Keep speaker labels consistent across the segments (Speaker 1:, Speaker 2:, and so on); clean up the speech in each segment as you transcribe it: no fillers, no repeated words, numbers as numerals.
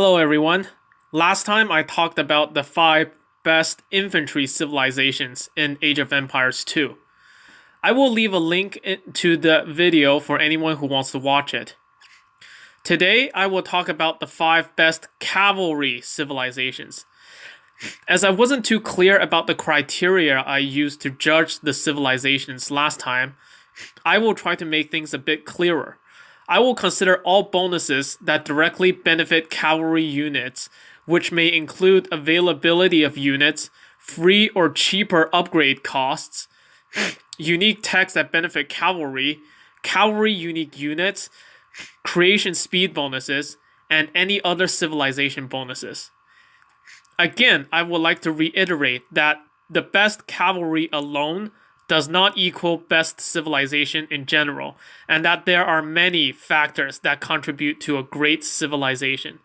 Speaker 1: Hello everyone. Last time I talked about the 5 best infantry civilizations in Age of Empires 2. I will leave a link to the video for anyone who wants to watch it. Today I will talk about the 5 best cavalry civilizations. As I wasn't too clear about the criteria I used to judge the civilizations last time, I will try to make things a bit clearer. I will consider all bonuses that directly benefit cavalry units, which may include availability of units, free or cheaper upgrade costs, unique techs that benefit cavalry, cavalry unique units, creation speed bonuses, and any other civilization bonuses. Again, I would like to reiterate that the best cavalry alone does not equal best civilization in general, and that there are many factors that contribute to a great civilization.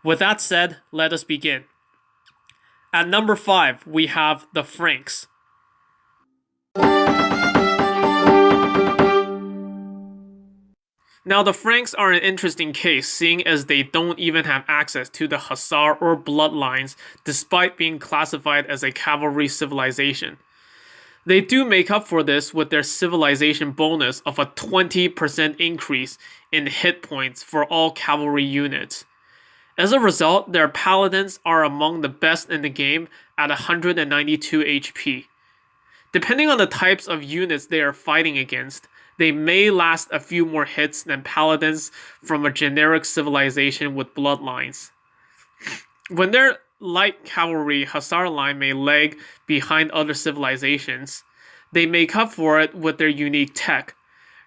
Speaker 1: With that said, let us begin. At number 5, we have the Franks. Now, the Franks are an interesting case, seeing as they don't even have access to the Hussar or bloodlines, despite being classified as a cavalry civilization. They do make up for this with their civilization bonus of a 20% increase in hit points for all cavalry units. As a result, their paladins are among the best in the game at 192 HP. Depending on the types of units they are fighting against, they may last a few more hits than paladins from a generic civilization with bloodlines. When their light cavalry Hussar line may lag behind other civilizations, they make up for it with their unique tech.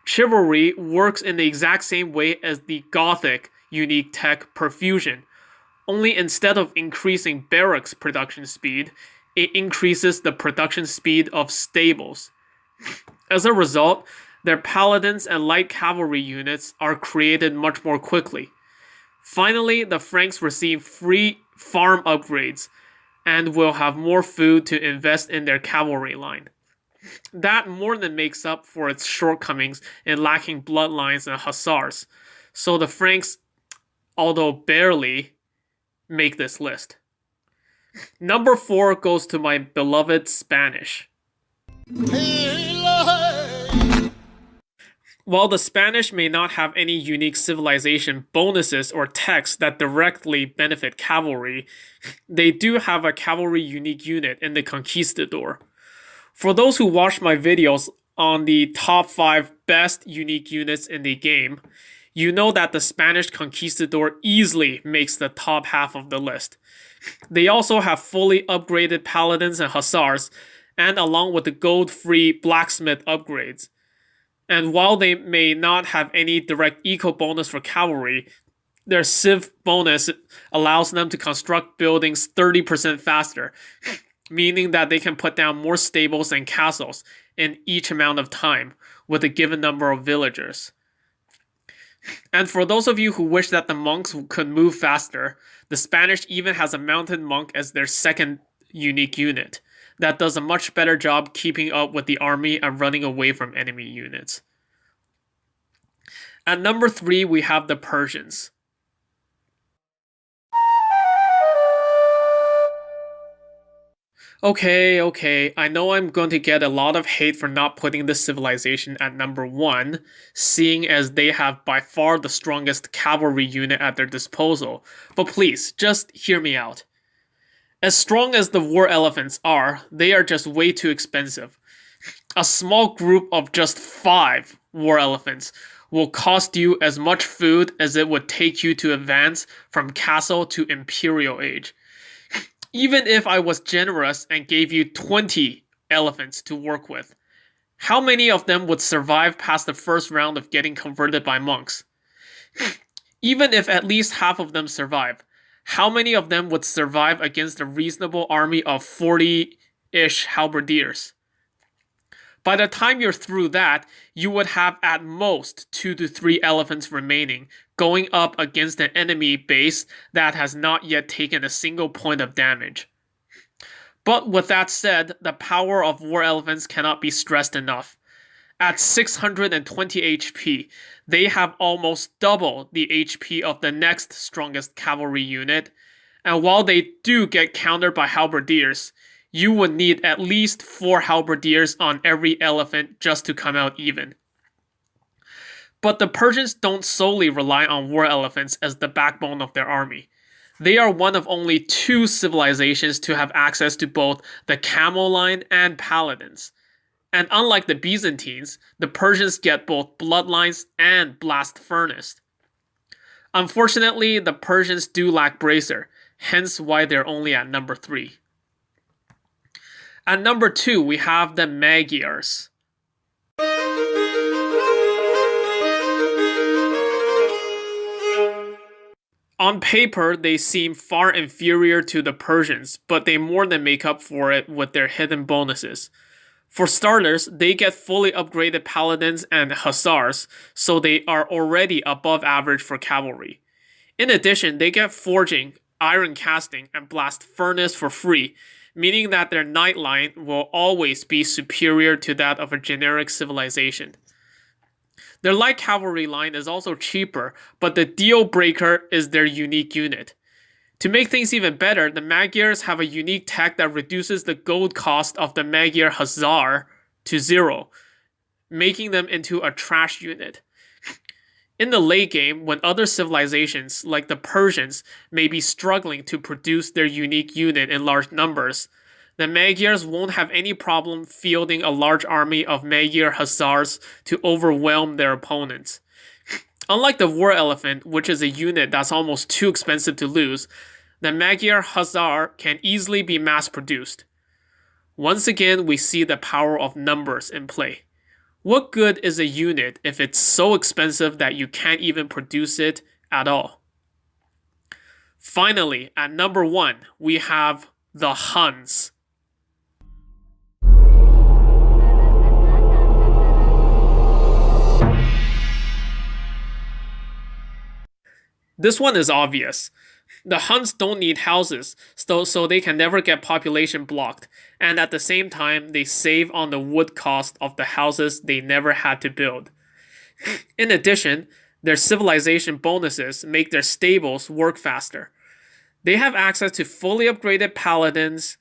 Speaker 1: Chivalry works in the exact same way as the Gothic unique tech Perfusion, only instead of increasing barracks production speed, it increases the production speed of stables. As a result, their paladins and light cavalry units are created much more quickly. Finally, the Franks receive free farm upgrades and will have more food to invest in their cavalry line. That more than makes up for its shortcomings in lacking bloodlines and hussars, so the Franks, although barely, make this list. Number 4 goes to my beloved Spanish. While the Spanish may not have any unique civilization bonuses or techs that directly benefit cavalry, they do have a cavalry unique unit in the Conquistador. For those who watched my videos on the top 5 best unique units in the game, you know that the Spanish Conquistador easily makes the top half of the list. They also have fully upgraded paladins and hussars, and along with the gold-free blacksmith upgrades. And while they may not have any direct eco bonus for cavalry, their civ bonus allows them to construct buildings 30% faster, meaning that they can put down more stables and castles in each amount of time with a given number of villagers. And for those of you who wish that the monks could move faster, the Spanish even has a mounted monk as their second unique unit that does a much better job keeping up with the army and running away from enemy units. At number 3, we have the Persians. Okay, I know I'm going to get a lot of hate for not putting this civilization at number 1, seeing as they have by far the strongest cavalry unit at their disposal, but please, just hear me out. As strong as the war elephants are, they are just way too expensive. A small group of just 5 war elephants will cost you as much food as it would take you to advance from castle to imperial age. Even if I was generous and gave you 20 elephants to work with, how many of them would survive past the first round of getting converted by monks? Even if at least half of them survive, how many of them would survive against a reasonable army of 40-ish halberdiers? By the time you're through that, you would have at most 2 to 3 elephants remaining, going up against an enemy base that has not yet taken a single point of damage. But with that said, the power of war elephants cannot be stressed enough. At 620 HP, they have almost double the HP of the next strongest cavalry unit, and while they do get countered by halberdiers, you would need at least 4 halberdiers on every elephant just to come out even. But the Persians don't solely rely on war elephants as the backbone of their army. They are one of only 2 civilizations to have access to both the camel line and paladins. And unlike the Byzantines, the Persians get both bloodlines and blast furnace. Unfortunately, the Persians do lack bracer, hence why they're only at number 3. At number 2, we have the Magyars. On paper, they seem far inferior to the Persians, but they more than make up for it with their hidden bonuses. For starters, they get fully upgraded paladins and hussars, so they are already above average for cavalry. In addition, they get forging, iron casting, and blast furnace for free, meaning that their knight line will always be superior to that of a generic civilization. Their light cavalry line is also cheaper, but the deal breaker is their unique unit. To make things even better, the Magyars have a unique tech that reduces the gold cost of the Magyar Hussar to 0, making them into a trash unit. In the late game, when other civilizations, like the Persians, may be struggling to produce their unique unit in large numbers, the Magyars won't have any problem fielding a large army of Magyar Hussars to overwhelm their opponents. Unlike the war elephant, which is a unit that's almost too expensive to lose, the Magyar Hussar can easily be mass-produced. Once again, we see the power of numbers in play. What good is a unit if it's so expensive that you can't even produce it at all? Finally, at number 1, we have the Huns. This one is obvious. The Huns don't need houses, so they can never get population blocked, and at the same time, they save on the wood cost of the houses they never had to build. In addition, their civilization bonuses make their stables work faster. They have access to fully upgraded paladins,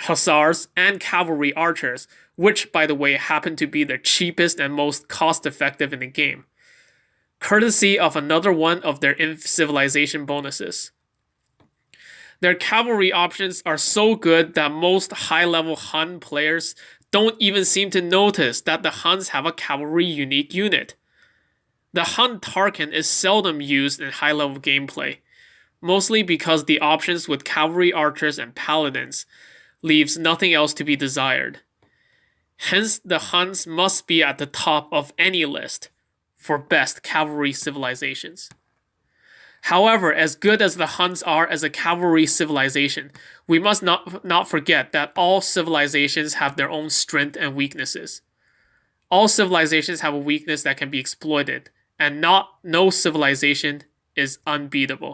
Speaker 1: hussars, and cavalry archers, which, by the way, happen to be the cheapest and most cost-effective in the game, courtesy of another one of their civilization bonuses. Their cavalry options are so good that most high-level Hun players don't even seem to notice that the Huns have a cavalry unique unit. The Hun Tarkin is seldom used in high-level gameplay, mostly because the options with cavalry archers and paladins leaves nothing else to be desired. Hence, the Huns must be at the top of any list for best cavalry civilizations. However, as good as the Huns are as a cavalry civilization, we must not forget that all civilizations have their own strengths and weaknesses. All civilizations have a weakness that can be exploited, and no civilization is unbeatable.